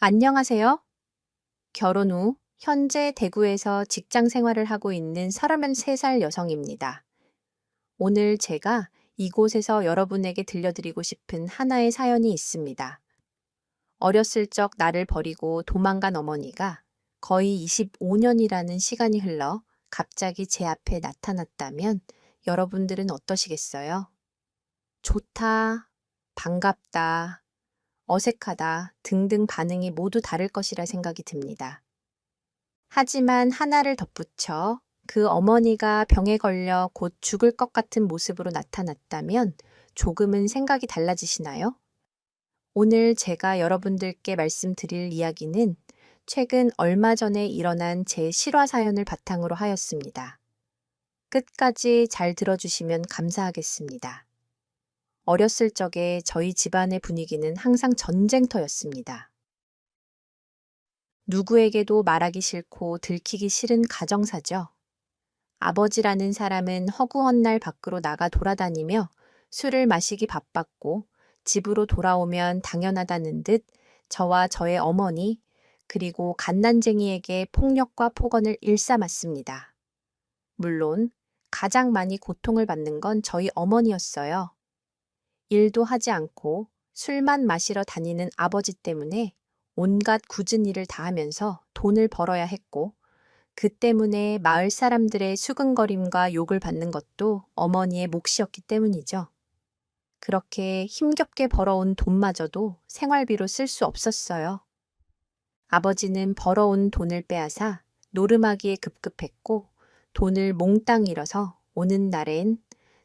안녕하세요. 결혼 후 현재 대구에서 직장 생활을 하고 있는 33살 여성입니다. 오늘 제가 이곳에서 여러분에게 들려드리고 싶은 하나의 사연이 있습니다. 어렸을 적 나를 버리고 도망간 어머니가 거의 25년이라는 시간이 흘러 갑자기 제 앞에 나타났다면 여러분들은 어떠시겠어요? 좋다, 반갑다, 어색하다 등등 반응이 모두 다를 것이라 생각이 듭니다. 하지만 하나를 덧붙여 그 어머니가 병에 걸려 곧 죽을 것 같은 모습으로 나타났다면 조금은 생각이 달라지시나요? 오늘 제가 여러분들께 말씀드릴 이야기는 최근 얼마 전에 일어난 제 실화 사연을 바탕으로 하였습니다. 끝까지 잘 들어주시면 감사하겠습니다. 어렸을 적에 저희 집안의 분위기는 항상 전쟁터였습니다. 누구에게도 말하기 싫고 들키기 싫은 가정사죠. 아버지라는 사람은 허구한 날 밖으로 나가 돌아다니며 술을 마시기 바빴고 집으로 돌아오면 당연하다는 듯 저와 저의 어머니 그리고 갓난쟁이에게 폭력과 폭언을 일삼았습니다. 물론 가장 많이 고통을 받는 건 저희 어머니였어요. 일도 하지 않고 술만 마시러 다니는 아버지 때문에 온갖 굳은 일을 다 하면서 돈을 벌어야 했고 그 때문에 마을 사람들의 수근거림과 욕을 받는 것도 어머니의 몫이었기 때문이죠. 그렇게 힘겹게 벌어온 돈마저도 생활비로 쓸 수 없었어요. 아버지는 벌어온 돈을 빼앗아 노름하기에 급급했고 돈을 몽땅 잃어서 오는 날엔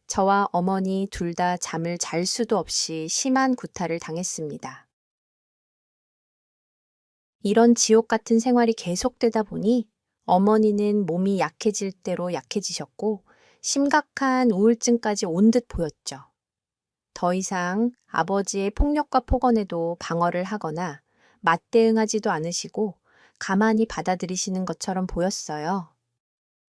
저와 어머니 둘 다 잠을 잘 수도 없이 심한 구타를 당했습니다. 이런 지옥 같은 생활이 계속되다 보니 어머니는 몸이 약해질 대로 약해지셨고 심각한 우울증까지 온 듯 보였죠. 더 이상 아버지의 폭력과 폭언에도 방어를 하거나 맞대응하지도 않으시고 가만히 받아들이시는 것처럼 보였어요.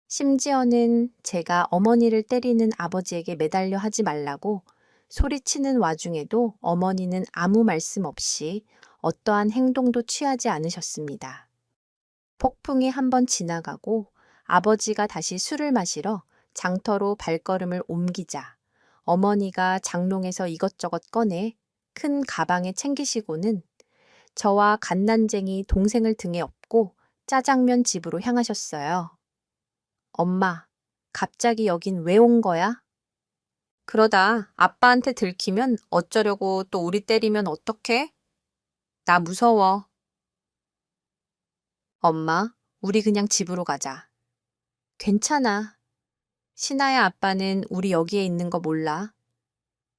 심지어는 제가 어머니를 때리는 아버지에게 매달려 하지 말라고 소리치는 와중에도 어머니는 아무 말씀 없이 어떠한 행동도 취하지 않으셨습니다. 폭풍이 한번 지나가고 아버지가 다시 술을 마시러 장터로 발걸음을 옮기자 어머니가 장롱에서 이것저것 꺼내 큰 가방에 챙기시고는 저와 갓난쟁이 동생을 등에 업고 짜장면 집으로 향하셨어요. 엄마, 갑자기 여긴 왜 온 거야? 그러다 아빠한테 들키면 어쩌려고 또 우리 때리면 어떡해? 나 무서워. 엄마, 우리 그냥 집으로 가자. 괜찮아. 신아야 아빠는 우리 여기에 있는 거 몰라.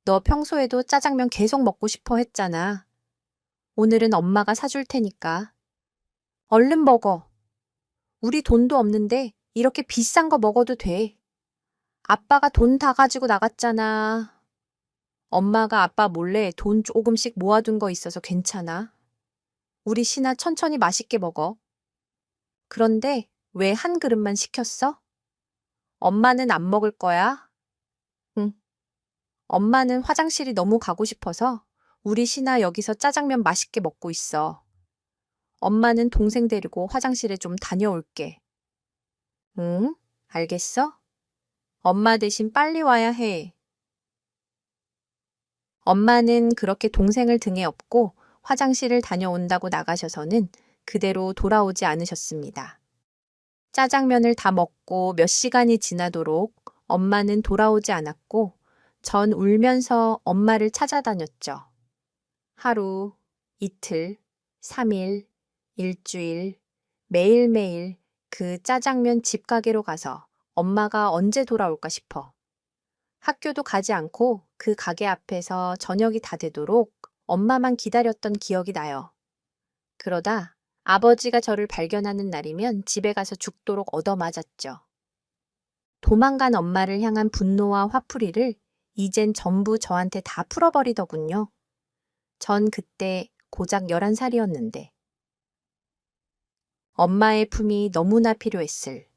너 평소에도 짜장면 계속 먹고 싶어 했잖아. 오늘은 엄마가 사줄 테니까. 얼른 먹어. 우리 돈도 없는데 이렇게 비싼 거 먹어도 돼. 아빠가 돈 다 가지고 나갔잖아. 엄마가 아빠 몰래 돈 조금씩 모아둔 거 있어서 괜찮아. 우리 신아 천천히 맛있게 먹어. 그런데 왜 한 그릇만 시켰어? 엄마는 안 먹을 거야? 응. 엄마는 화장실이 너무 가고 싶어서 우리 신아 여기서 짜장면 맛있게 먹고 있어. 엄마는 동생 데리고 화장실에 좀 다녀올게. 응? 알겠어? 엄마 대신 빨리 와야 해. 엄마는 그렇게 동생을 등에 업고 화장실을 다녀온다고 나가셔서는 그대로 돌아오지 않으셨습니다. 짜장면을 다 먹고 몇 시간이 지나도록 엄마는 돌아오지 않았고 전 울면서 엄마를 찾아다녔죠. 하루, 이틀, 3일, 일주일, 매일매일 그 짜장면 집가게로 가서 엄마가 언제 돌아올까 싶어. 학교도 가지 않고 그 가게 앞에서 저녁이 다 되도록 엄마만 기다렸던 기억이 나요. 그러다 아버지가 저를 발견하는 날이면 집에 가서 죽도록 얻어맞았죠. 도망간 엄마를 향한 분노와 화풀이를 이젠 전부 저한테 다 풀어버리더군요. 전 그때 고작 11살이었는데. 엄마의 품이 너무나 필요했을.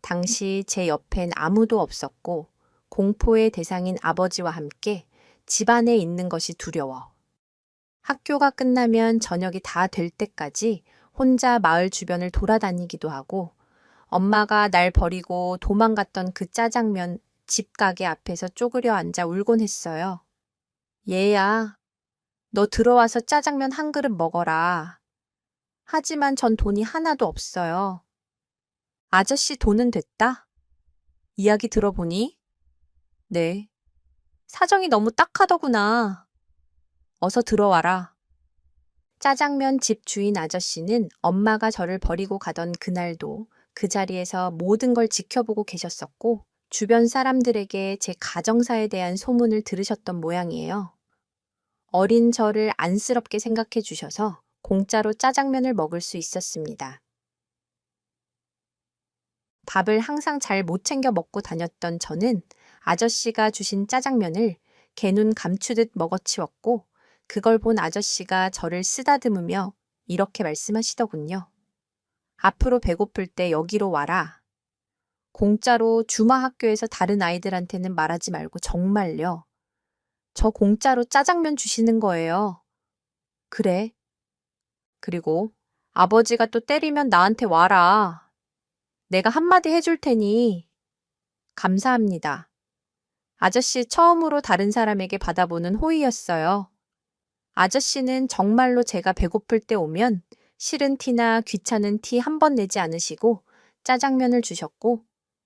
당시 제 옆엔 아무도 없었고 공포의 대상인 아버지와 함께 집 안에 있는 것이 두려워. 학교가 끝나면 저녁이 다 될 때까지 혼자 마을 주변을 돌아다니기도 하고 엄마가 날 버리고 도망갔던 그 짜장면 집 가게 앞에서 쪼그려 앉아 울곤 했어요. 얘야, 너 들어와서 짜장면 한 그릇 먹어라. 하지만 전 돈이 하나도 없어요. 아저씨 돈은 됐다? 이야기 들어보니? 네. 사정이 너무 딱하더구나. 어서 들어와라. 짜장면 집 주인 아저씨는 엄마가 저를 버리고 가던 그날도 그 자리에서 모든 걸 지켜보고 계셨었고, 주변 사람들에게 제 가정사에 대한 소문을 들으셨던 모양이에요. 어린 저를 안쓰럽게 생각해 주셔서 공짜로 짜장면을 먹을 수 있었습니다. 밥을 항상 잘 못 챙겨 먹고 다녔던 저는 아저씨가 주신 짜장면을 개눈 감추듯 먹어치웠고, 그걸 본 아저씨가 저를 쓰다듬으며 이렇게 말씀하시더군요. 앞으로 배고플 때 여기로 와라. 공짜로 주마 학교에서 다른 아이들한테는 말하지 말고 정말요. 저 공짜로 짜장면 주시는 거예요. 그래. 그리고 아버지가 또 때리면 나한테 와라. 내가 한마디 해줄 테니. 감사합니다. 아저씨 처음으로 다른 사람에게 받아보는 호의였어요. 아저씨는 정말로 제가 배고플 때 오면 싫은 티나 귀찮은 티 한 번 내지 않으시고 짜장면을 주셨고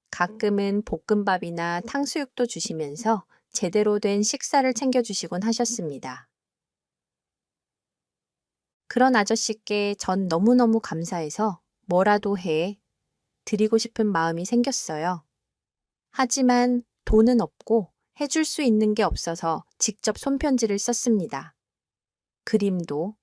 가끔은 볶음밥이나 탕수육도 주시면서 제대로 된 식사를 챙겨주시곤 하셨습니다. 그런 아저씨께 전 너무너무 감사해서 뭐라도 드리고 싶은 마음이 생겼어요. 하지만 돈은 없고 해줄 수 있는 게 없어서 직접 손편지를 썼습니다. 그림도,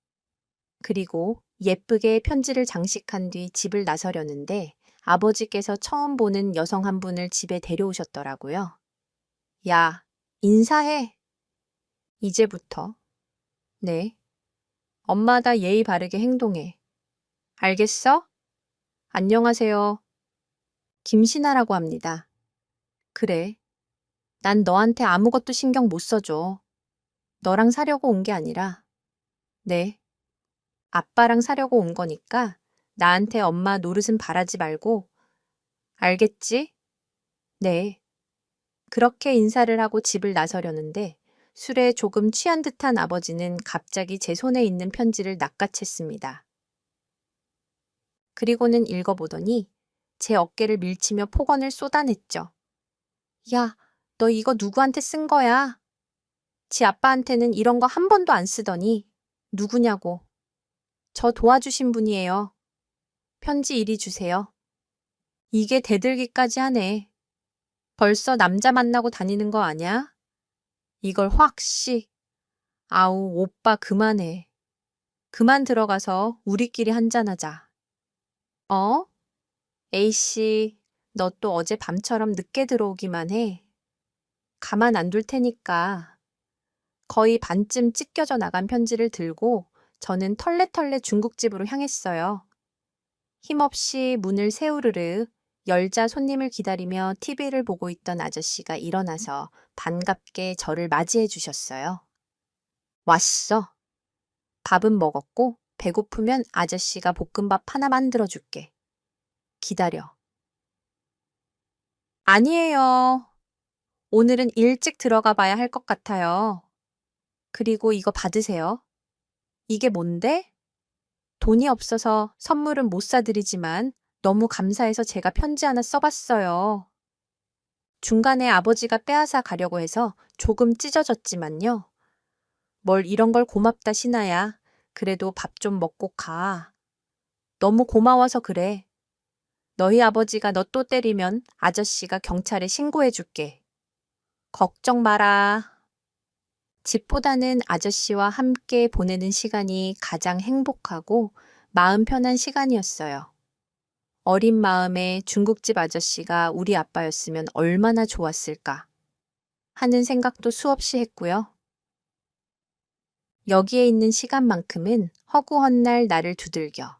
그리고 예쁘게 편지를 장식한 뒤 집을 나서려는데 아버지께서 처음 보는 여성 한 분을 집에 데려오셨더라고요. 야, 인사해. 이제부터. 네. 엄마다 예의 바르게 행동해. 알겠어? 안녕하세요. 김신아라고 합니다. 그래. 난 너한테 아무것도 신경 못 써줘. 너랑 사려고 온 게 아니라. 네. 아빠랑 사려고 온 거니까 나한테 엄마 노릇은 바라지 말고. 알겠지? 네. 그렇게 인사를 하고 집을 나서려는데 술에 조금 취한 듯한 아버지는 갑자기 제 손에 있는 편지를 낚아챘습니다. 그리고는 읽어보더니 제 어깨를 밀치며 폭언을 쏟아냈죠. 야, 너 이거 누구한테 쓴 거야? 지 아빠한테는 이런 거 한 번도 안 쓰더니 누구냐고. 저 도와주신 분이에요. 편지 이리 주세요. 이게 대들기까지 하네. 벌써 남자 만나고 다니는 거 아냐? 이걸 아우, 오빠 그만해. 그만 들어가서 우리끼리 한잔하자. 어? A씨, 너 또 어제 밤처럼 늦게 들어오기만 해. 가만 안 둘 테니까. 거의 반쯤 찢겨져 나간 편지를 들고 저는 털레털레 중국집으로 향했어요. 힘없이 문을 새우르르 열자 손님을 기다리며 TV를 보고 있던 아저씨가 일어나서 반갑게 저를 맞이해 주셨어요. 왔어. 밥은 먹었고 배고프면 아저씨가 볶음밥 하나 만들어 줄게. 기다려. 아니에요. 오늘은 일찍 들어가 봐야 할 것 같아요. 그리고 이거 받으세요. 이게 뭔데? 돈이 없어서 선물은 못 사드리지만 너무 감사해서 제가 편지 하나 써봤어요. 중간에 아버지가 빼앗아 가려고 해서 조금 찢어졌지만요. 뭘 이런 걸 고맙다 신아야. 그래도 밥 좀 먹고 가. 너무 고마워서 그래. 너희 아버지가 너 또 때리면 아저씨가 경찰에 신고해 줄게. 걱정 마라. 집보다는 아저씨와 함께 보내는 시간이 가장 행복하고 마음 편한 시간이었어요. 어린 마음에 중국집 아저씨가 우리 아빠였으면 얼마나 좋았을까 하는 생각도 수없이 했고요. 여기에 있는 시간만큼은 허구한 날 나를 두들겨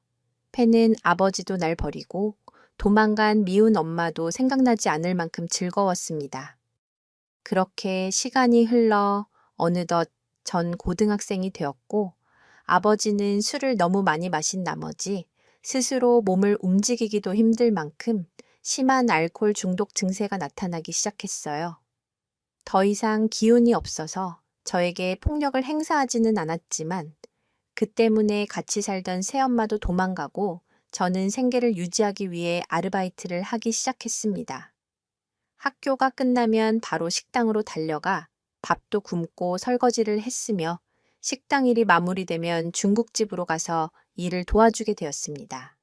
패는 아버지도 날 버리고 도망간 미운 엄마도 생각나지 않을 만큼 즐거웠습니다. 그렇게 시간이 흘러 어느덧 전 고등학생이 되었고 아버지는 술을 너무 많이 마신 나머지 스스로 몸을 움직이기도 힘들 만큼 심한 알코올 중독 증세가 나타나기 시작했어요. 더 이상 기운이 없어서 저에게 폭력을 행사하지는 않았지만 그 때문에 같이 살던 새엄마도 도망가고 저는 생계를 유지하기 위해 아르바이트를 하기 시작했습니다. 학교가 끝나면 바로 식당으로 달려가 밥도 굶고 설거지를 했으며 식당 일이 마무리되면 중국집으로 가서 일을 도와주게 되었습니다.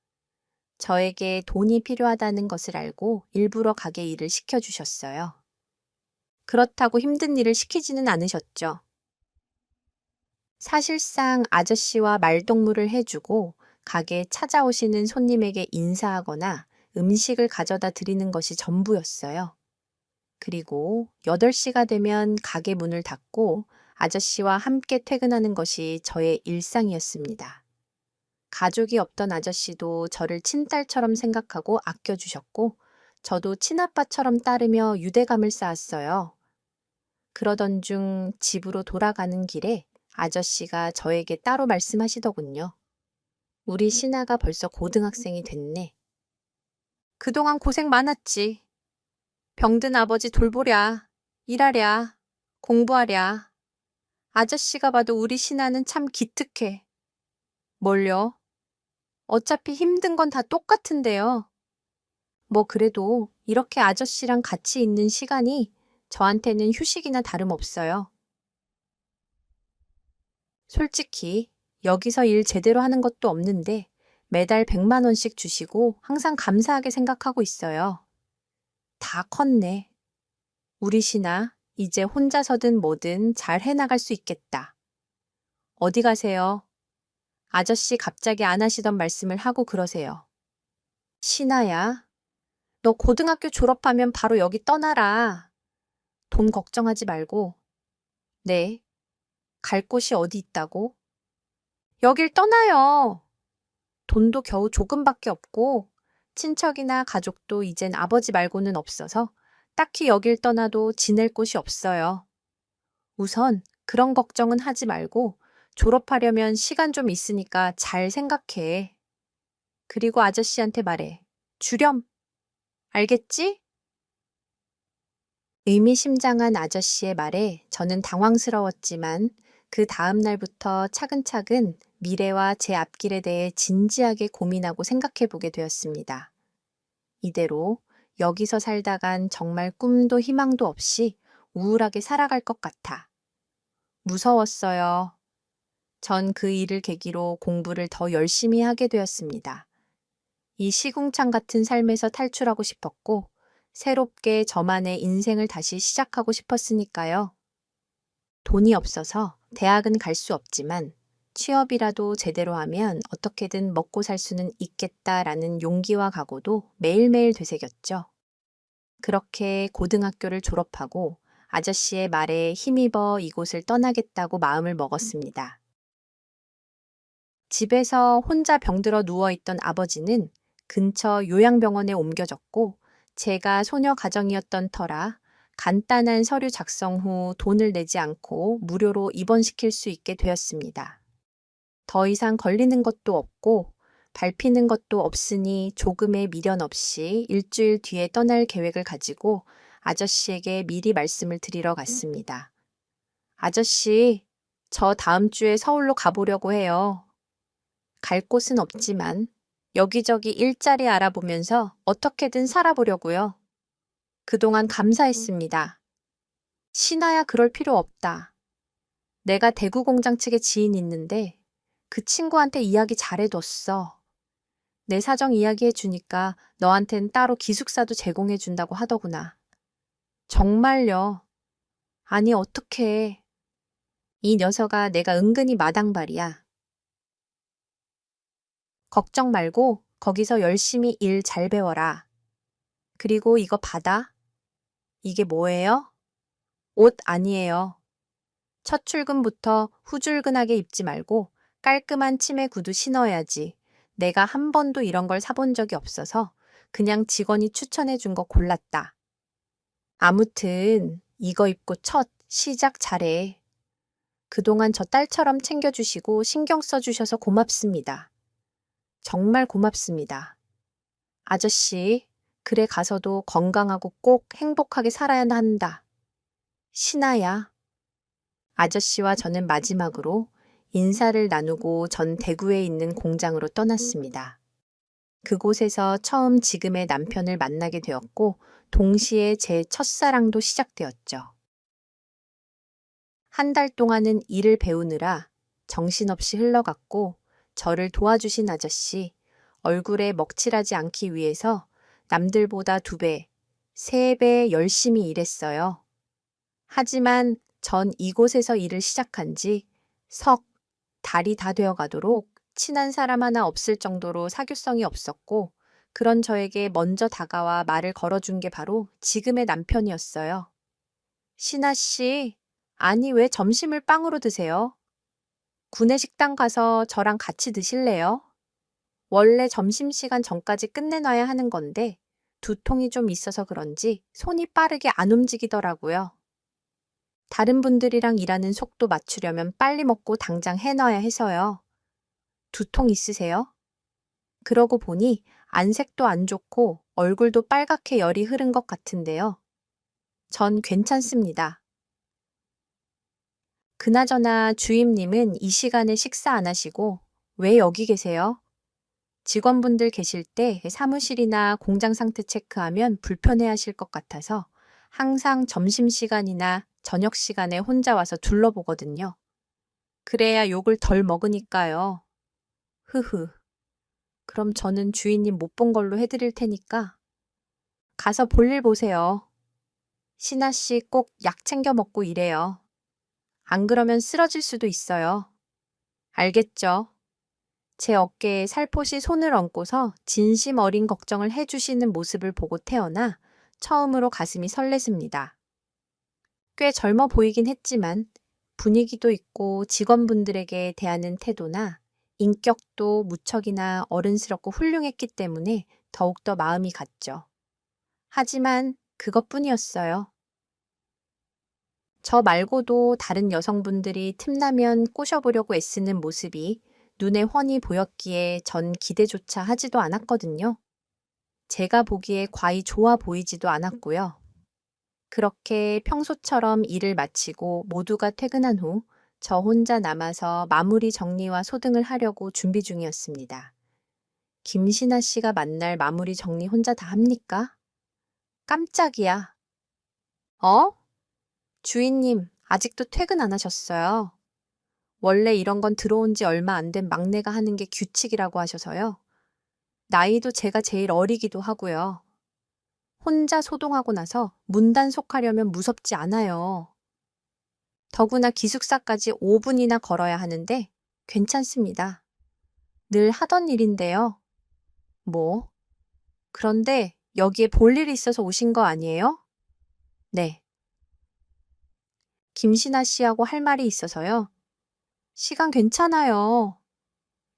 저에게 돈이 필요하다는 것을 알고 일부러 가게 일을 시켜주셨어요. 그렇다고 힘든 일을 시키지는 않으셨죠. 사실상 아저씨와 말동무를 해주고 가게에 찾아오시는 손님에게 인사하거나 음식을 가져다 드리는 것이 전부였어요. 그리고 8시가 되면 가게 문을 닫고 아저씨와 함께 퇴근하는 것이 저의 일상이었습니다. 가족이 없던 아저씨도 저를 친딸처럼 생각하고 아껴주셨고 저도 친아빠처럼 따르며 유대감을 쌓았어요. 그러던 중 집으로 돌아가는 길에 아저씨가 저에게 따로 말씀하시더군요. 우리 신아가 벌써 고등학생이 됐네. 그동안 고생 많았지. 병든 아버지 돌보랴, 일하랴, 공부하랴. 아저씨가 봐도 우리 신아는 참 기특해. 뭘요? 어차피 힘든 건 다 똑같은데요. 뭐 그래도 이렇게 아저씨랑 같이 있는 시간이 저한테는 휴식이나 다름없어요. 솔직히 여기서 일 제대로 하는 것도 없는데 매달 100만 원씩 주시고 항상 감사하게 생각하고 있어요. 다 컸네. 우리 신아 이제 혼자서든 뭐든 잘 해나갈 수 있겠다. 어디 가세요? 아저씨 갑자기 안 하시던 말씀을 하고 그러세요. 신아야, 너 고등학교 졸업하면 바로 여기 떠나라. 돈 걱정하지 말고. 네, 갈 곳이 어디 있다고? 여길 떠나요. 돈도 겨우 조금밖에 없고 친척이나 가족도 이젠 아버지 말고는 없어서 딱히 여길 떠나도 지낼 곳이 없어요. 우선 그런 걱정은 하지 말고 졸업하려면 시간 좀 있으니까 잘 생각해. 그리고 아저씨한테 말해. 주렴. 알겠지? 의미심장한 아저씨의 말에 저는 당황스러웠지만 그 다음 날부터 차근차근 미래와 제 앞길에 대해 진지하게 고민하고 생각해 보게 되었습니다. 이대로 여기서 살다간 정말 꿈도 희망도 없이 우울하게 살아갈 것 같아. 무서웠어요. 전 그 일을 계기로 공부를 더 열심히 하게 되었습니다. 이 시궁창 같은 삶에서 탈출하고 싶었고, 새롭게 저만의 인생을 다시 시작하고 싶었으니까요. 돈이 없어서 대학은 갈 수 없지만 취업이라도 제대로 하면 어떻게든 먹고 살 수는 있겠다라는 용기와 각오도 매일매일 되새겼죠. 그렇게 고등학교를 졸업하고 아저씨의 말에 힘입어 이곳을 떠나겠다고 마음을 먹었습니다. 집에서 혼자 병들어 누워있던 아버지는 근처 요양병원에 옮겨졌고 제가 소녀 가정이었던 터라 간단한 서류 작성 후 돈을 내지 않고 무료로 입원시킬 수 있게 되었습니다. 더 이상 걸리는 것도 없고 밟히는 것도 없으니 조금의 미련 없이 일주일 뒤에 떠날 계획을 가지고 아저씨에게 미리 말씀을 드리러 갔습니다. 아저씨, 저 다음 주에 서울로 가보려고 해요. 갈 곳은 없지만 여기저기 일자리 알아보면서 어떻게든 살아보려고요. 그동안 감사했습니다. 신아야 그럴 필요 없다. 내가 대구 공장 측에 지인 있는데 그 친구한테 이야기 잘해뒀어. 내 사정 이야기해 주니까 너한텐 따로 기숙사도 제공해 준다고 하더구나. 정말요? 아니 어떡해. 이 녀석아 내가 은근히 마당발이야. 걱정 말고 거기서 열심히 일 잘 배워라. 그리고 이거 받아. 이게 뭐예요? 옷 아니에요. 첫 출근부터 후줄근하게 입지 말고 깔끔한 치마 구두 신어야지. 내가 한 번도 이런 걸 사본 적이 없어서 그냥 직원이 추천해 준 거 골랐다. 아무튼 이거 입고 첫 시작 잘해. 그동안 저 딸처럼 챙겨주시고 신경 써주셔서 고맙습니다. 정말 고맙습니다. 아저씨, 그래 가서도 건강하고 꼭 행복하게 살아야 한다. 신아야. 아저씨와 저는 마지막으로 인사를 나누고 전 대구에 있는 공장으로 떠났습니다. 그곳에서 처음 지금의 남편을 만나게 되었고, 동시에 제 첫사랑도 시작되었죠. 한 달 동안은 일을 배우느라 정신없이 흘러갔고, 저를 도와주신 아저씨, 얼굴에 먹칠하지 않기 위해서 남들보다 2배, 3배 열심히 일했어요. 하지만 전 이곳에서 일을 시작한 지 달이 다 되어 가도록 친한 사람 하나 없을 정도로 사교성이 없었고, 그런 저에게 먼저 다가와 말을 걸어준 게 바로 지금의 남편이었어요. 신아 씨, 아니 왜 점심을 빵으로 드세요? 구내식당 가서 저랑 같이 드실래요? 원래 점심시간 전까지 끝내놔야 하는 건데 두통이 좀 있어서 그런지 손이 빠르게 안 움직이더라고요. 다른 분들이랑 일하는 속도 맞추려면 빨리 먹고 당장 해놔야 해서요. 두통 있으세요? 그러고 보니 안색도 안 좋고 얼굴도 빨갛게 열이 흐른 것 같은데요. 전 괜찮습니다. 그나저나 주임님은 이 시간에 식사 안 하시고 왜 여기 계세요? 직원분들 계실 때 사무실이나 공장 상태 체크하면 불편해 하실 것 같아서 항상 점심시간이나 저녁 시간에 혼자 와서 둘러보거든요. 그래야 욕을 덜 먹으니까요. 흐흐. 그럼 저는 주인님 못 본 걸로 해드릴 테니까 가서 볼일 보세요. 신아 씨 꼭 약 챙겨 먹고 이래요. 안 그러면 쓰러질 수도 있어요. 알겠죠? 제 어깨에 살포시 손을 얹고서 진심 어린 걱정을 해주시는 모습을 보고 태어나 처음으로 가슴이 설렜습니다. 꽤 젊어 보이긴 했지만 분위기도 있고 직원분들에게 대하는 태도나 인격도 무척이나 어른스럽고 훌륭했기 때문에 더욱더 마음이 갔죠. 하지만 그것뿐이었어요. 저 말고도 다른 여성분들이 틈나면 꼬셔보려고 애쓰는 모습이 눈에 훤히 보였기에 전 기대조차 하지도 않았거든요. 제가 보기에 과히 좋아 보이지도 않았고요. 그렇게 평소처럼 일을 마치고 모두가 퇴근한 후 저 혼자 남아서 마무리 정리와 소등을 하려고 준비 중이었습니다. 김신아 씨가 만날 마무리 정리 혼자 다 합니까? 깜짝이야. 어? 주인님, 아직도 퇴근 안 하셨어요. 원래 이런 건 들어온 지 얼마 안 된 막내가 하는 게 규칙이라고 하셔서요. 나이도 제가 제일 어리기도 하고요. 혼자 소동하고 나서 문단속하려면 무섭지 않아요. 더구나 기숙사까지 5분이나 걸어야 하는데 괜찮습니다. 늘 하던 일인데요. 뭐? 그런데 여기에 볼 일이 있어서 오신 거 아니에요? 네. 김신아 씨하고 할 말이 있어서요. 시간 괜찮아요.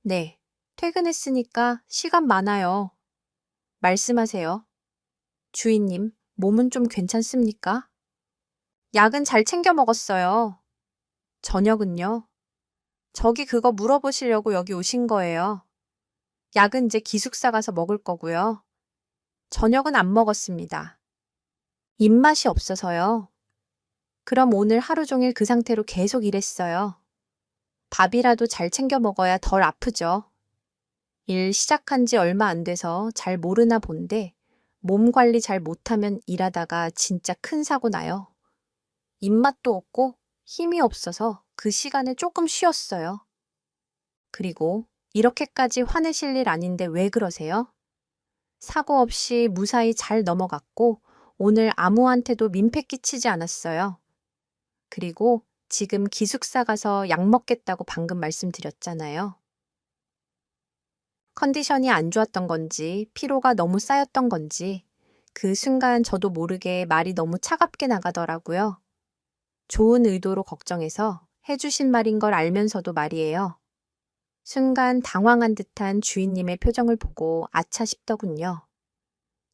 네. 퇴근했으니까 시간 많아요. 말씀하세요. 주인님, 몸은 좀 괜찮습니까? 약은 잘 챙겨 먹었어요. 저녁은요? 저기 그거 물어보시려고 여기 오신 거예요. 약은 이제 기숙사 가서 먹을 거고요. 저녁은 안 먹었습니다. 입맛이 없어서요. 그럼 오늘 하루 종일 그 상태로 계속 일했어요. 밥이라도 잘 챙겨 먹어야 덜 아프죠. 일 시작한 지 얼마 안 돼서 잘 모르나 본데 몸 관리 잘 못하면 일하다가 진짜 큰 사고 나요. 입맛도 없고 힘이 없어서 그 시간에 조금 쉬었어요. 그리고 이렇게까지 화내실 일 아닌데 왜 그러세요? 사고 없이 무사히 잘 넘어갔고 오늘 아무한테도 민폐 끼치지 않았어요. 그리고 지금 기숙사 가서 약 먹겠다고 방금 말씀드렸잖아요. 컨디션이 안 좋았던 건지 피로가 너무 쌓였던 건지 그 순간 저도 모르게 말이 너무 차갑게 나가더라고요. 좋은 의도로 걱정해서 해주신 말인 걸 알면서도 말이에요. 순간 당황한 듯한 주인님의 표정을 보고 아차 싶더군요.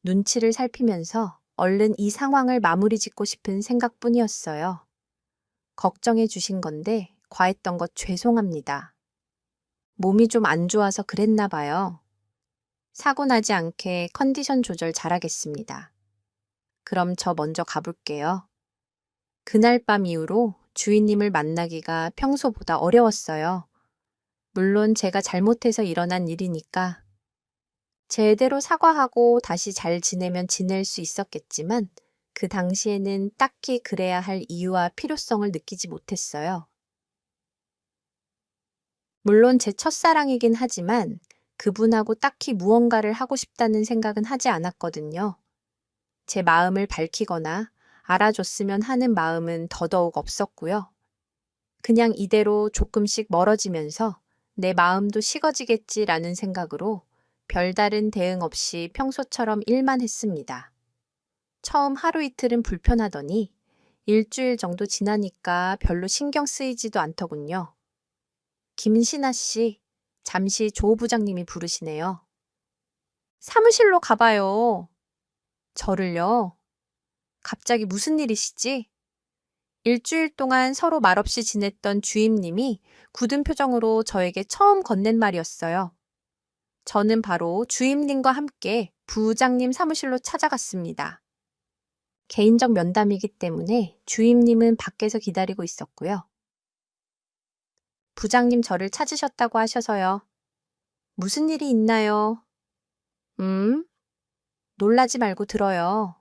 눈치를 살피면서 얼른 이 상황을 마무리 짓고 싶은 생각뿐이었어요. 걱정해 주신 건데 과했던 것 죄송합니다. 몸이 좀 안 좋아서 그랬나 봐요. 사고 나지 않게 컨디션 조절 잘하겠습니다. 그럼 저 먼저 가볼게요. 그날 밤 이후로 주인님을 만나기가 평소보다 어려웠어요. 물론 제가 잘못해서 일어난 일이니까 제대로 사과하고 다시 잘 지내면 지낼 수 있었겠지만 그 당시에는 딱히 그래야 할 이유와 필요성을 느끼지 못했어요. 물론 제 첫사랑이긴 하지만 그분하고 딱히 무언가를 하고 싶다는 생각은 하지 않았거든요. 제 마음을 밝히거나 알아줬으면 하는 마음은 더더욱 없었고요. 그냥 이대로 조금씩 멀어지면서 내 마음도 식어지겠지라는 생각으로 별다른 대응 없이 평소처럼 일만 했습니다. 처음 하루 이틀은 불편하더니 일주일 정도 지나니까 별로 신경 쓰이지도 않더군요. 김신아 씨, 잠시 조 부장님이 부르시네요. 사무실로 가봐요. 저를요? 갑자기 무슨 일이시지? 일주일 동안 서로 말없이 지냈던 주임님이 굳은 표정으로 저에게 처음 건넨 말이었어요. 저는 바로 주임님과 함께 부장님 사무실로 찾아갔습니다. 개인적 면담이기 때문에 주임님은 밖에서 기다리고 있었고요. 부장님 저를 찾으셨다고 하셔서요. 무슨 일이 있나요? 놀라지 말고 들어요.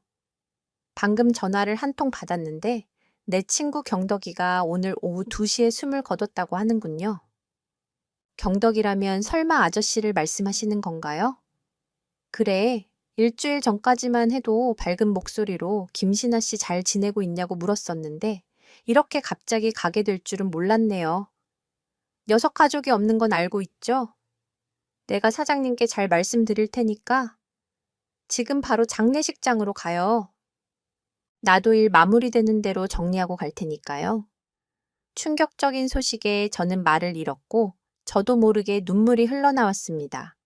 방금 전화를 한 통 받았는데 내 친구 경덕이가 오늘 오후 2시에 숨을 거뒀다고 하는군요. 경덕이라면 설마 아저씨를 말씀하시는 건가요? 그래, 일주일 전까지만 해도 밝은 목소리로 김신아 씨 잘 지내고 있냐고 물었었는데 이렇게 갑자기 가게 될 줄은 몰랐네요. 녀석 가족이 없는 건 알고 있죠? 내가 사장님께 잘 말씀드릴 테니까 지금 바로 장례식장으로 가요. 나도 일 마무리되는 대로 정리하고 갈 테니까요. 충격적인 소식에 저는 말을 잃었고 저도 모르게 눈물이 흘러나왔습니다.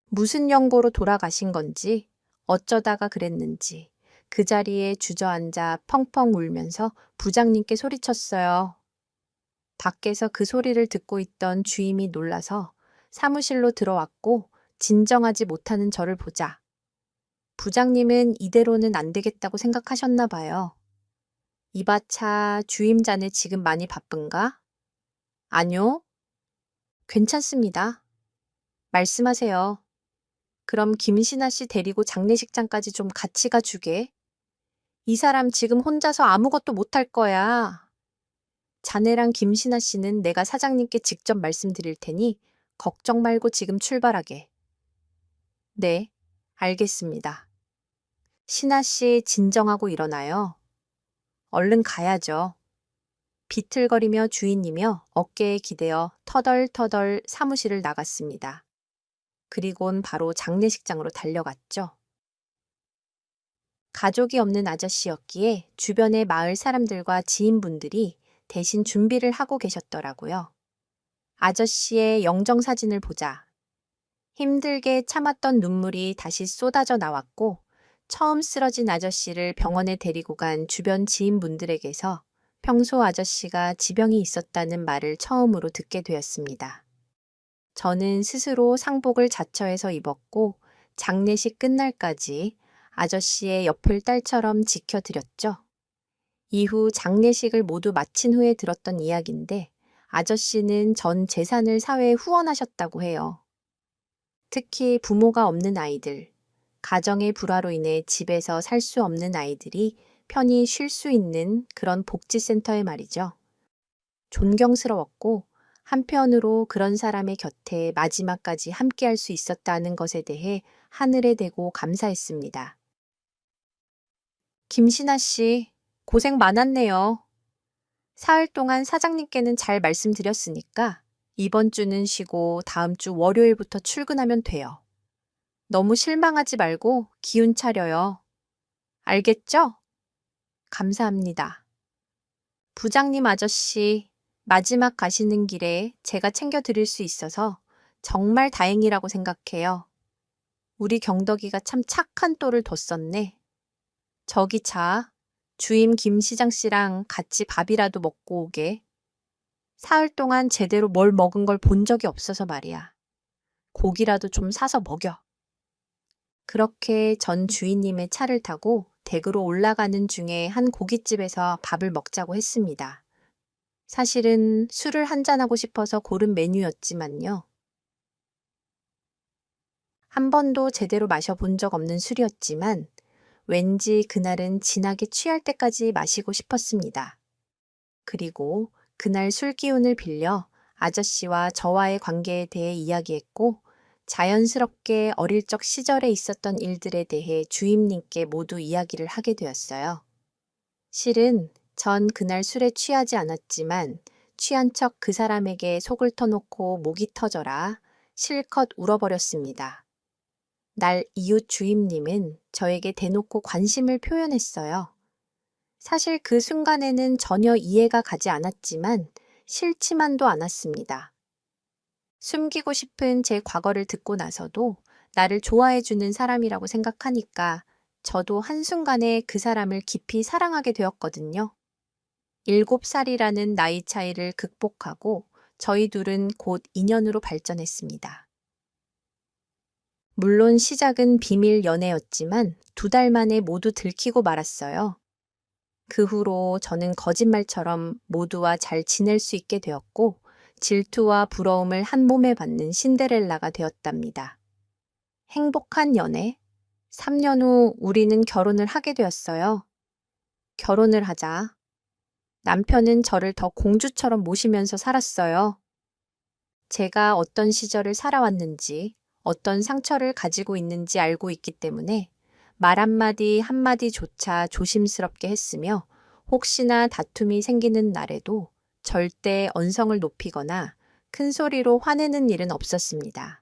무슨 연고로 돌아가신 건지, 어쩌다가 그랬는지 그 자리에 주저앉아 펑펑 울면서 부장님께 소리쳤어요. 밖에서 그 소리를 듣고 있던 주임이 놀라서 사무실로 들어왔고 진정하지 못하는 저를 보자 부장님은 이대로는 안 되겠다고 생각하셨나 봐요. 이봐차 주임 자네 지금 많이 바쁜가? 아니요. 괜찮습니다. 말씀하세요. 그럼 김신아 씨 데리고 장례식장까지 좀 같이 가주게. 이 사람 지금 혼자서 아무것도 못할 거야. 자네랑 김신아 씨는 내가 사장님께 직접 말씀드릴 테니 걱정 말고 지금 출발하게. 네, 알겠습니다. 신아 씨 진정하고 일어나요. 얼른 가야죠. 비틀거리며 주인이며 어깨에 기대어 터덜터덜 사무실을 나갔습니다. 그리곤 바로 장례식장으로 달려갔죠. 가족이 없는 아저씨였기에 주변의 마을 사람들과 지인분들이 대신 준비를 하고 계셨더라고요. 아저씨의 영정사진을 보자 힘들게 참았던 눈물이 다시 쏟아져 나왔고 처음 쓰러진 아저씨를 병원에 데리고 간 주변 지인분들에게서 평소 아저씨가 지병이 있었다는 말을 처음으로 듣게 되었습니다. 저는 스스로 상복을 자처해서 입었고 장례식 끝날까지 아저씨의 옆을 딸처럼 지켜드렸죠. 이후 장례식을 모두 마친 후에 들었던 이야기인데 아저씨는 전 재산을 사회에 후원하셨다고 해요. 특히 부모가 없는 아이들, 가정의 불화로 인해 집에서 살 수 없는 아이들이 편히 쉴 수 있는 그런 복지센터의 말이죠. 존경스러웠고 한편으로 그런 사람의 곁에 마지막까지 함께할 수 있었다는 것에 대해 하늘에 대고 감사했습니다. 김신아 씨, 고생 많았네요. 사흘 동안 사장님께는 잘 말씀드렸으니까 이번 주는 쉬고 다음 주 월요일부터 출근하면 돼요. 너무 실망하지 말고 기운 차려요. 알겠죠? 감사합니다. 부장님 아저씨, 마지막 가시는 길에 제가 챙겨드릴 수 있어서 정말 다행이라고 생각해요. 우리 경덕이가 참 착한 또를 뒀었네. 저기 자, 주임 김 시장 씨랑 같이 밥이라도 먹고 오게. 사흘 동안 제대로 뭘 먹은 걸 본 적이 없어서 말이야. 고기라도 좀 사서 먹여. 그렇게 전 주인님의 차를 타고 댁으로 올라가는 중에 한 고깃집에서 밥을 먹자고 했습니다. 사실은 술을 한잔하고 싶어서 고른 메뉴였지만요. 한 번도 제대로 마셔본 적 없는 술이었지만 왠지 그날은 진하게 취할 때까지 마시고 싶었습니다. 그리고 그날 술 기운을 빌려 아저씨와 저와의 관계에 대해 이야기했고 자연스럽게 어릴 적 시절에 있었던 일들에 대해 주임님께 모두 이야기를 하게 되었어요. 실은 전 그날 술에 취하지 않았지만 취한 척 그 사람에게 속을 터놓고 목이 터져라 실컷 울어버렸습니다. 날 이웃 주임님은 저에게 대놓고 관심을 표현했어요. 사실 그 순간에는 전혀 이해가 가지 않았지만 싫지만도 않았습니다. 숨기고 싶은 제 과거를 듣고 나서도 나를 좋아해주는 사람이라고 생각하니까 저도 한순간에 그 사람을 깊이 사랑하게 되었거든요. 7살이라는 나이 차이를 극복하고 저희 둘은 곧 인연으로 발전했습니다. 물론 시작은 비밀 연애였지만 2달 만에 모두 들키고 말았어요. 그 후로 저는 거짓말처럼 모두와 잘 지낼 수 있게 되었고 질투와 부러움을 한 몸에 받는 신데렐라가 되었답니다. 행복한 연애? 3년 후 우리는 결혼을 하게 되었어요. 결혼을 하자. 남편은 저를 더 공주처럼 모시면서 살았어요. 제가 어떤 시절을 살아왔는지, 어떤 상처를 가지고 있는지 알고 있기 때문에 말 한마디 한마디조차 조심스럽게 했으며 혹시나 다툼이 생기는 날에도 절대 언성을 높이거나 큰 소리로 화내는 일은 없었습니다.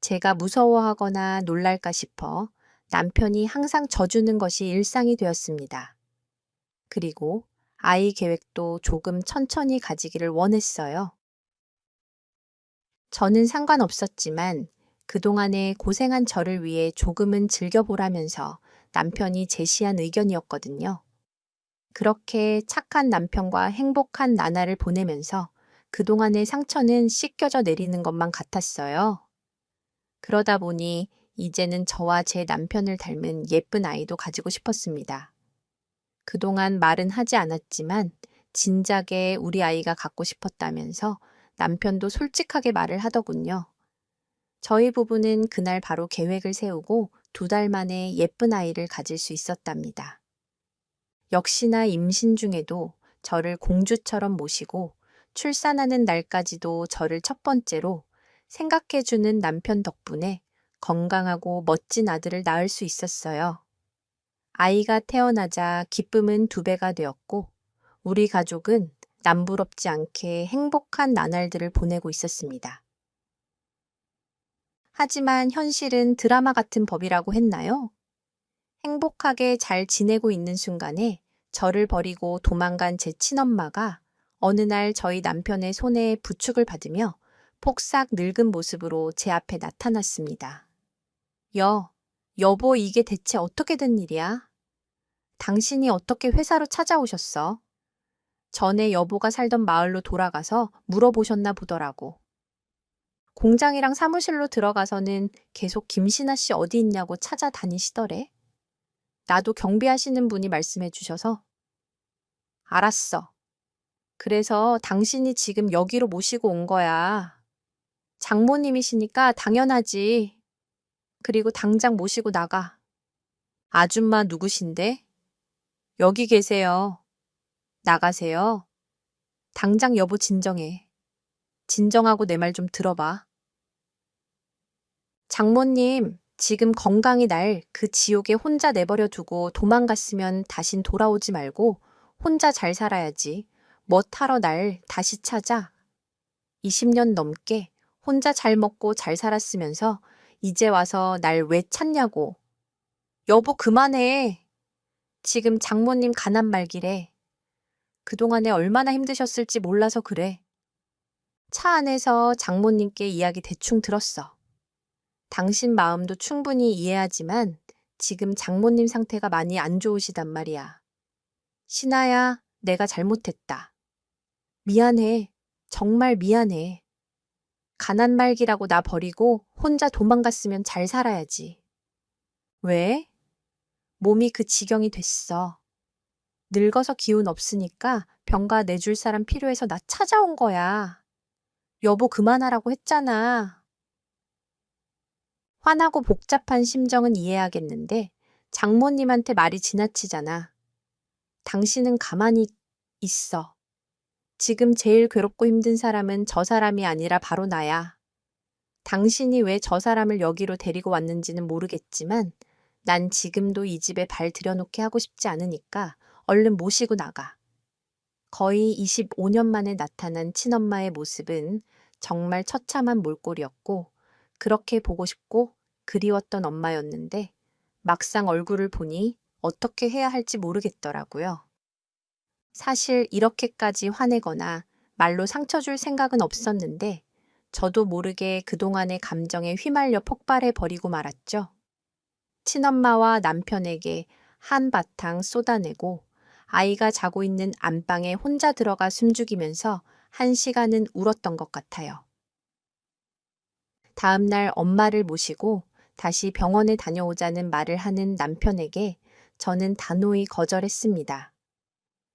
제가 무서워하거나 놀랄까 싶어 남편이 항상 져주는 것이 일상이 되었습니다. 그리고 아이 계획도 조금 천천히 가지기를 원했어요. 저는 상관없었지만 그동안에 고생한 저를 위해 조금은 즐겨보라면서 남편이 제시한 의견이었거든요. 그렇게 착한 남편과 행복한 나날을 보내면서 그동안의 상처는 씻겨져 내리는 것만 같았어요. 그러다 보니 이제는 저와 제 남편을 닮은 예쁜 아이도 가지고 싶었습니다. 그동안 말은 하지 않았지만 진작에 우리 아이가 갖고 싶었다면서 남편도 솔직하게 말을 하더군요. 저희 부부는 그날 바로 계획을 세우고 2달 만에 예쁜 아이를 가질 수 있었답니다. 역시나 임신 중에도 저를 공주처럼 모시고 출산하는 날까지도 저를 첫 번째로 생각해주는 남편 덕분에 건강하고 멋진 아들을 낳을 수 있었어요. 아이가 태어나자 기쁨은 2배가 되었고 우리 가족은 남부럽지 않게 행복한 나날들을 보내고 있었습니다. 하지만 현실은 드라마 같은 법이라고 했나요? 행복하게 잘 지내고 있는 순간에 저를 버리고 도망간 제 친엄마가 어느 날 저희 남편의 손에 부축을 받으며 폭삭 늙은 모습으로 제 앞에 나타났습니다. 여보, 이게 대체 어떻게 된 일이야? 당신이 어떻게 회사로 찾아오셨어? 전에 여보가 살던 마을로 돌아가서 물어보셨나 보더라고. 공장이랑 사무실로 들어가서는 계속 김신아 씨 어디 있냐고 찾아다니시더래. 나도 경비하시는 분이 말씀해 주셔서. 알았어. 그래서 당신이 지금 여기로 모시고 온 거야. 장모님이시니까 당연하지. 그리고 당장 모시고 나가. 아줌마 누구신데? 여기 계세요. 나가세요. 당장 여보 진정해. 진정하고 내 말 좀 들어봐. 장모님, 지금 건강히 날 그 지옥에 혼자 내버려 두고 도망갔으면 다신 돌아오지 말고 혼자 잘 살아야지. 뭐 타러 날 다시 찾아. 20년 넘게 혼자 잘 먹고 잘 살았으면서 이제 와서 날 왜 찾냐고. 여보 그만해. 지금 장모님 가난 말기래. 그동안에 얼마나 힘드셨을지 몰라서 그래. 차 안에서 장모님께 이야기 대충 들었어. 당신 마음도 충분히 이해하지만 지금 장모님 상태가 많이 안 좋으시단 말이야. 신아야, 내가 잘못했다. 미안해. 정말 미안해. 가난 말기라고 나 버리고 혼자 도망갔으면 잘 살아야지. 왜? 몸이 그 지경이 됐어. 늙어서 기운 없으니까 병가 내줄 사람 필요해서 나 찾아온 거야. 여보 그만하라고 했잖아. 화나고 복잡한 심정은 이해하겠는데 장모님한테 말이 지나치잖아. 당신은 가만히 있어. 지금 제일 괴롭고 힘든 사람은 저 사람이 아니라 바로 나야. 당신이 왜 저 사람을 여기로 데리고 왔는지는 모르겠지만 난 지금도 이 집에 발 들여놓게 하고 싶지 않으니까 얼른 모시고 나가. 거의 25년 만에 나타난 친엄마의 모습은 정말 처참한 몰골이었고 그렇게 보고 싶고 그리웠던 엄마였는데 막상 얼굴을 보니 어떻게 해야 할지 모르겠더라고요. 사실 이렇게까지 화내거나 말로 상처 줄 생각은 없었는데 저도 모르게 그동안의 감정에 휘말려 폭발해 버리고 말았죠. 친엄마와 남편에게 한바탕 쏟아내고 아이가 자고 있는 안방에 혼자 들어가 숨죽이면서 1시간은 울었던 것 같아요. 다음 날 엄마를 모시고 다시 병원에 다녀오자는 말을 하는 남편에게 저는 단호히 거절했습니다.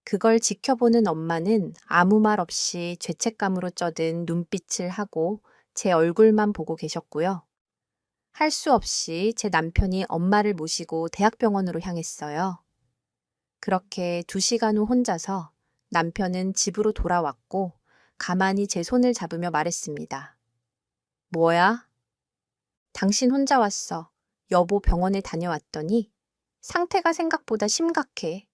그걸 지켜보는 엄마는 아무 말 없이 죄책감으로 쩌든 눈빛을 하고 제 얼굴만 보고 계셨고요. 할 수 없이 제 남편이 엄마를 모시고 대학병원으로 향했어요. 그렇게 2시간 후 혼자서 남편은 집으로 돌아왔고 가만히 제 손을 잡으며 말했습니다. 뭐야? 당신 혼자 왔어. 여보 병원에 다녀왔더니 상태가 생각보다 심각해.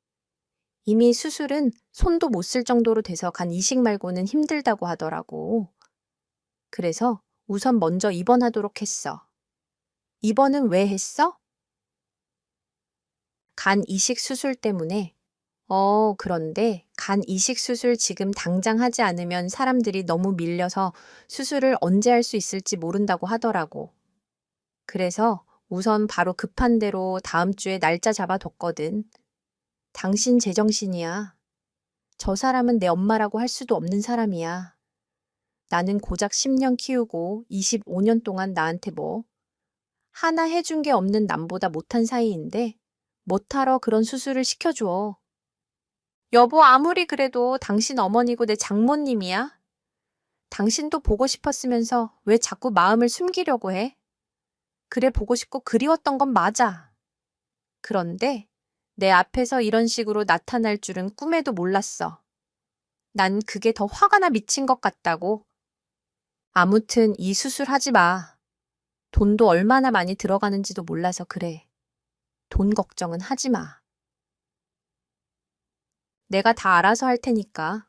이미 수술은 손도 못 쓸 정도로 돼서 간 이식 말고는 힘들다고 하더라고. 그래서 우선 먼저 입원하도록 했어. 입원은 왜 했어? 간 이식 수술 때문에. 그런데 간 이식 수술 지금 당장 하지 않으면 사람들이 너무 밀려서 수술을 언제 할 수 있을지 모른다고 하더라고. 그래서 우선 바로 급한 대로 다음 주에 날짜 잡아뒀거든. 당신 제정신이야. 저 사람은 내 엄마라고 할 수도 없는 사람이야. 나는 고작 10년 키우고 25년 동안 나한테 뭐 하나 해준 게 없는 남보다 못한 사이인데 못하러 그런 수술을 시켜줘. 여보 아무리 그래도 당신 어머니고 내 장모님이야. 당신도 보고 싶었으면서 왜 자꾸 마음을 숨기려고 해? 그래 보고 싶고 그리웠던 건 맞아. 그런데 내 앞에서 이런 식으로 나타날 줄은 꿈에도 몰랐어. 난 그게 더 화가 나 미친 것 같다고. 아무튼 이 수술 하지 마. 돈도 얼마나 많이 들어가는지도 몰라서 그래. 돈 걱정은 하지 마. 내가 다 알아서 할 테니까.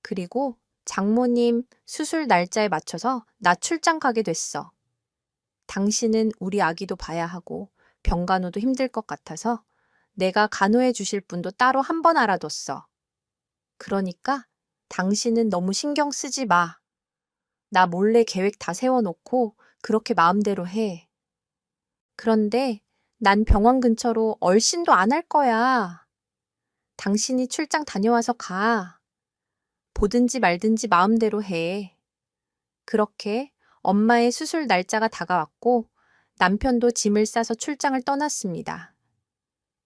그리고 장모님 수술 날짜에 맞춰서 나 출장 가게 됐어. 당신은 우리 아기도 봐야 하고 병간호도 힘들 것 같아서 내가 간호해 주실 분도 따로 한 번 알아뒀어. 그러니까 당신은 너무 신경 쓰지 마. 나 몰래 계획 다 세워놓고 그렇게 마음대로 해. 그런데 난 병원 근처로 얼씬도 안 할 거야. 당신이 출장 다녀와서 가. 보든지 말든지 마음대로 해. 그렇게 엄마의 수술 날짜가 다가왔고 남편도 짐을 싸서 출장을 떠났습니다.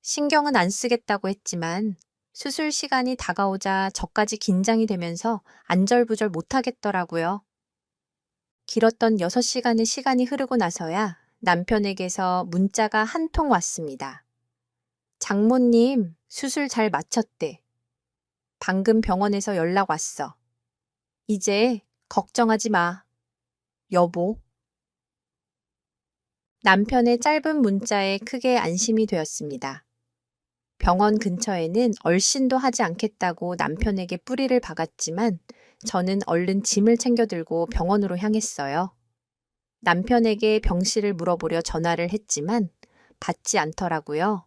신경은 안 쓰겠다고 했지만 수술 시간이 다가오자 저까지 긴장이 되면서 안절부절 못하겠더라고요. 길었던 6시간의 시간이 흐르고 나서야 남편에게서 문자가 한 통 왔습니다. 장모님, 수술 잘 마쳤대. 방금 병원에서 연락 왔어. 이제 걱정하지 마. 여보. 남편의 짧은 문자에 크게 안심이 되었습니다. 병원 근처에는 얼씬도 하지 않겠다고 남편에게 뿌리를 박았지만 저는 얼른 짐을 챙겨 들고 병원으로 향했어요. 남편에게 병실을 물어보려 전화를 했지만 받지 않더라고요.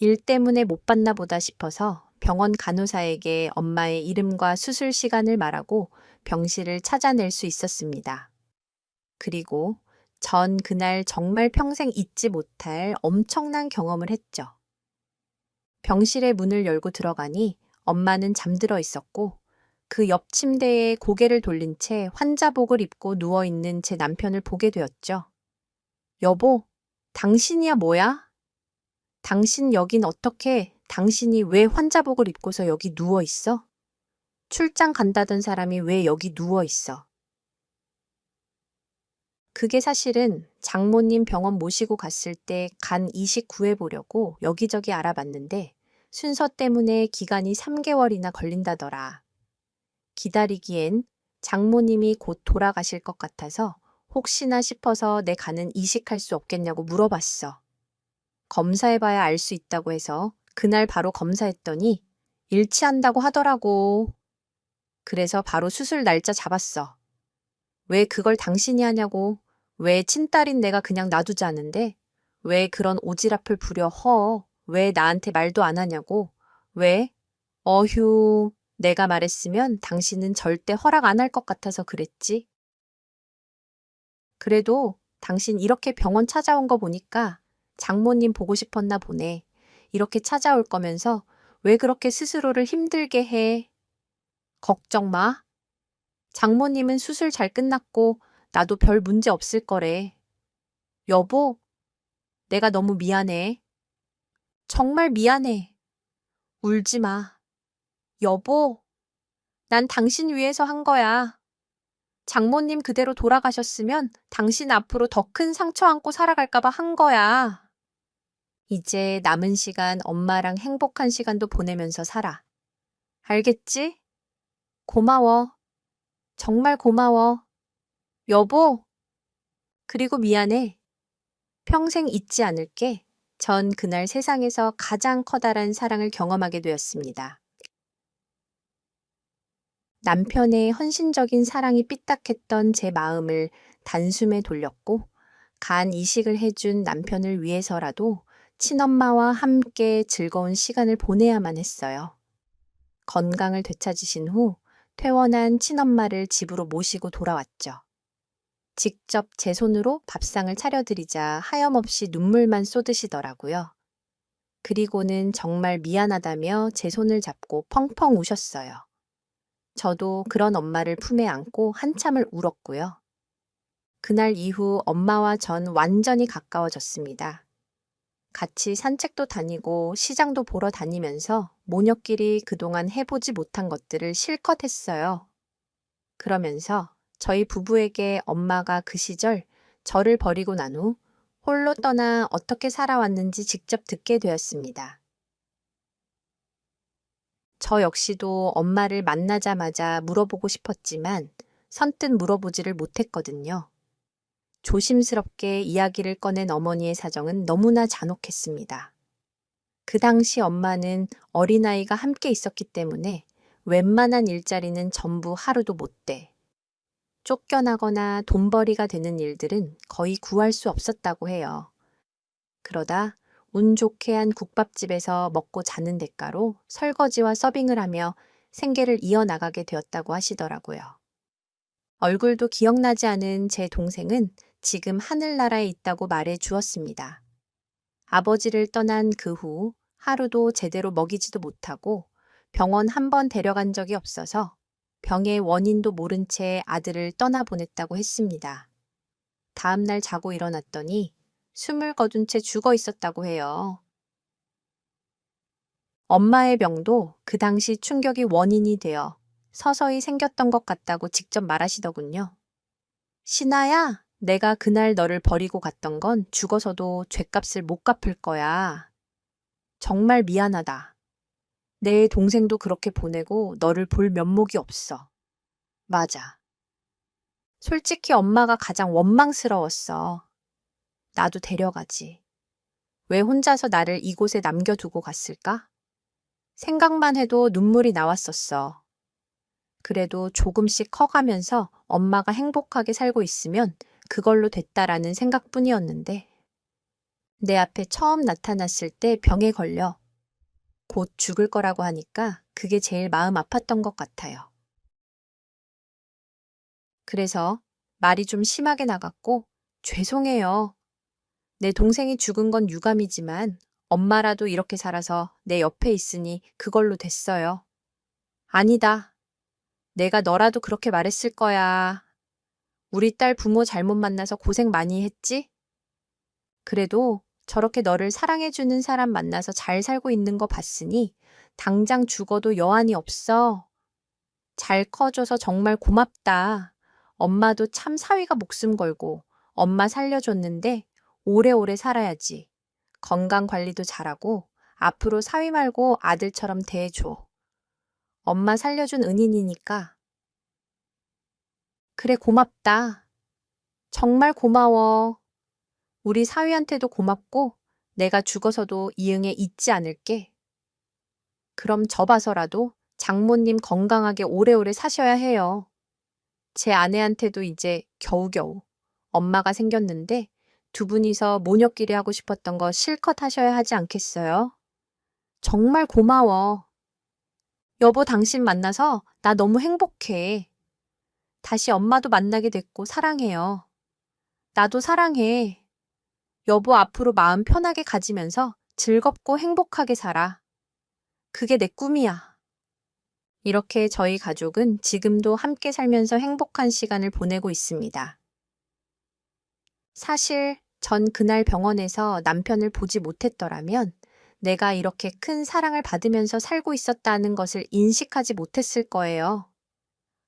일 때문에 못 받나 보다 싶어서 병원 간호사에게 엄마의 이름과 수술 시간을 말하고 병실을 찾아낼 수 있었습니다. 그리고 전 그날 정말 평생 잊지 못할 엄청난 경험을 했죠. 병실의 문을 열고 들어가니 엄마는 잠들어 있었고 그 옆 침대에 고개를 돌린 채 환자복을 입고 누워있는 제 남편을 보게 되었죠. 여보, 당신이야 뭐야? 당신 여긴 어떻게, 당신이 왜 환자복을 입고서 여기 누워있어? 출장 간다던 사람이 왜 여기 누워있어? 그게 사실은 장모님 병원 모시고 갔을 때 간 이식 구해보려고 여기저기 알아봤는데 순서 때문에 기간이 3개월이나 걸린다더라. 기다리기엔 장모님이 곧 돌아가실 것 같아서 혹시나 싶어서 내 간은 이식할 수 없겠냐고 물어봤어. 검사해봐야 알 수 있다고 해서 그날 바로 검사했더니 일치한다고 하더라고. 그래서 바로 수술 날짜 잡았어. 왜 그걸 당신이 하냐고. 왜 친딸인 내가 그냥 놔두자는데? 왜 그런 오지랖을 부려 허? 왜 나한테 말도 안 하냐고? 왜? 어휴, 내가 말했으면 당신은 절대 허락 안 할 것 같아서 그랬지. 그래도 당신 이렇게 병원 찾아온 거 보니까 장모님 보고 싶었나 보네. 이렇게 찾아올 거면서 왜 그렇게 스스로를 힘들게 해? 걱정 마. 장모님은 수술 잘 끝났고 나도 별 문제 없을 거래. 여보, 내가 너무 미안해. 정말 미안해. 울지 마. 여보, 난 당신 위해서 한 거야. 장모님 그대로 돌아가셨으면 당신 앞으로 더 큰 상처 안고 살아갈까봐 한 거야. 이제 남은 시간 엄마랑 행복한 시간도 보내면서 살아. 알겠지? 고마워. 정말 고마워. 여보, 그리고 미안해. 평생 잊지 않을게. 전 그날 세상에서 가장 커다란 사랑을 경험하게 되었습니다. 남편의 헌신적인 사랑이 삐딱했던 제 마음을 단숨에 돌렸고, 간 이식을 해준 남편을 위해서라도 친엄마와 함께 즐거운 시간을 보내야만 했어요. 건강을 되찾으신 후 퇴원한 친엄마를 집으로 모시고 돌아왔죠. 직접 제 손으로 밥상을 차려드리자 하염없이 눈물만 쏟으시더라고요. 그리고는 정말 미안하다며 제 손을 잡고 펑펑 우셨어요. 저도 그런 엄마를 품에 안고 한참을 울었고요. 그날 이후 엄마와 전 완전히 가까워졌습니다. 같이 산책도 다니고 시장도 보러 다니면서 모녀끼리 그동안 해보지 못한 것들을 실컷 했어요. 그러면서 저희 부부에게 엄마가 그 시절 저를 버리고 난 후 홀로 떠나 어떻게 살아왔는지 직접 듣게 되었습니다. 저 역시도 엄마를 만나자마자 물어보고 싶었지만 선뜻 물어보지를 못했거든요. 조심스럽게 이야기를 꺼낸 어머니의 사정은 너무나 잔혹했습니다. 그 당시 엄마는 어린아이가 함께 있었기 때문에 웬만한 일자리는 전부 하루도 못 돼. 쫓겨나거나 돈벌이가 되는 일들은 거의 구할 수 없었다고 해요. 그러다 운 좋게 한 국밥집에서 먹고 자는 대가로 설거지와 서빙을 하며 생계를 이어나가게 되었다고 하시더라고요. 얼굴도 기억나지 않은 제 동생은 지금 하늘나라에 있다고 말해 주었습니다. 아버지를 떠난 그 후 하루도 제대로 먹이지도 못하고 병원 한 번 데려간 적이 없어서 병의 원인도 모른 채 아들을 떠나보냈다고 했습니다. 다음 날 자고 일어났더니 숨을 거둔 채 죽어 있었다고 해요. 엄마의 병도 그 당시 충격이 원인이 되어 서서히 생겼던 것 같다고 직접 말하시더군요. 신아야, 내가 그날 너를 버리고 갔던 건 죽어서도 죗값을 못 갚을 거야. 정말 미안하다. 내 동생도 그렇게 보내고 너를 볼 면목이 없어. 맞아. 솔직히 엄마가 가장 원망스러웠어. 나도 데려가지. 왜 혼자서 나를 이곳에 남겨두고 갔을까? 생각만 해도 눈물이 나왔었어. 그래도 조금씩 커가면서 엄마가 행복하게 살고 있으면 그걸로 됐다라는 생각뿐이었는데 내 앞에 처음 나타났을 때 병에 걸려 곧 죽을 거라고 하니까 그게 제일 마음 아팠던 것 같아요. 그래서 말이 좀 심하게 나갔고 죄송해요. 내 동생이 죽은 건 유감이지만 엄마라도 이렇게 살아서 내 옆에 있으니 그걸로 됐어요. 아니다. 내가 너라도 그렇게 말했을 거야. 우리 딸 부모 잘못 만나서 고생 많이 했지? 그래도 저렇게 너를 사랑해주는 사람 만나서 잘 살고 있는 거 봤으니 당장 죽어도 여한이 없어. 잘 커줘서 정말 고맙다. 엄마도 참 사위가 목숨 걸고 엄마 살려줬는데 오래오래 살아야지. 건강 관리도 잘하고 앞으로 사위 말고 아들처럼 대해줘. 엄마 살려준 은인이니까. 그래, 고맙다. 정말 고마워. 우리 사위한테도 고맙고 내가 죽어서도 이응에 잊지 않을게. 그럼 저 봐서라도 장모님 건강하게 오래오래 사셔야 해요. 제 아내한테도 이제 겨우겨우 엄마가 생겼는데 두 분이서 모녀끼리 하고 싶었던 거 실컷 하셔야 하지 않겠어요? 정말 고마워. 여보, 당신 만나서 나 너무 행복해. 다시 엄마도 만나게 됐고 사랑해요. 나도 사랑해. 여보, 앞으로 마음 편하게 가지면서 즐겁고 행복하게 살아. 그게 내 꿈이야. 이렇게 저희 가족은 지금도 함께 살면서 행복한 시간을 보내고 있습니다. 사실 전 그날 병원에서 남편을 보지 못했더라면 내가 이렇게 큰 사랑을 받으면서 살고 있었다는 것을 인식하지 못했을 거예요.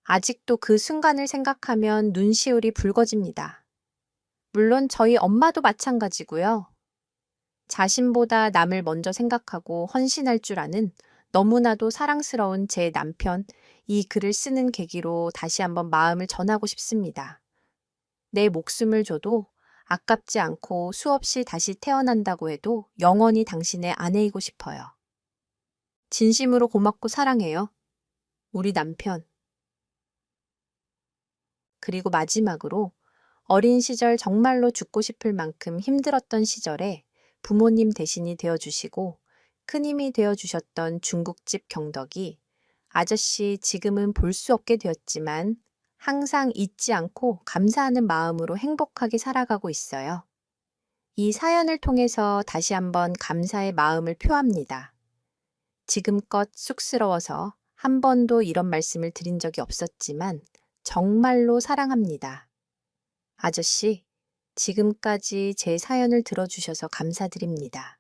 아직도 그 순간을 생각하면 눈시울이 붉어집니다. 물론 저희 엄마도 마찬가지고요. 자신보다 남을 먼저 생각하고 헌신할 줄 아는 너무나도 사랑스러운 제 남편, 이 글을 쓰는 계기로 다시 한번 마음을 전하고 싶습니다. 내 목숨을 줘도 아깝지 않고 수없이 다시 태어난다고 해도 영원히 당신의 아내이고 싶어요. 진심으로 고맙고 사랑해요. 우리 남편. 그리고 마지막으로 어린 시절 정말로 죽고 싶을 만큼 힘들었던 시절에 부모님 대신이 되어주시고 큰 힘이 되어주셨던 중국집 경덕이 아저씨 지금은 볼 수 없게 되었지만 항상 잊지 않고 감사하는 마음으로 행복하게 살아가고 있어요. 이 사연을 통해서 다시 한번 감사의 마음을 표합니다. 지금껏 쑥스러워서 한 번도 이런 말씀을 드린 적이 없었지만 정말로 사랑합니다. 아저씨, 지금까지 제 사연을 들어주셔서 감사드립니다.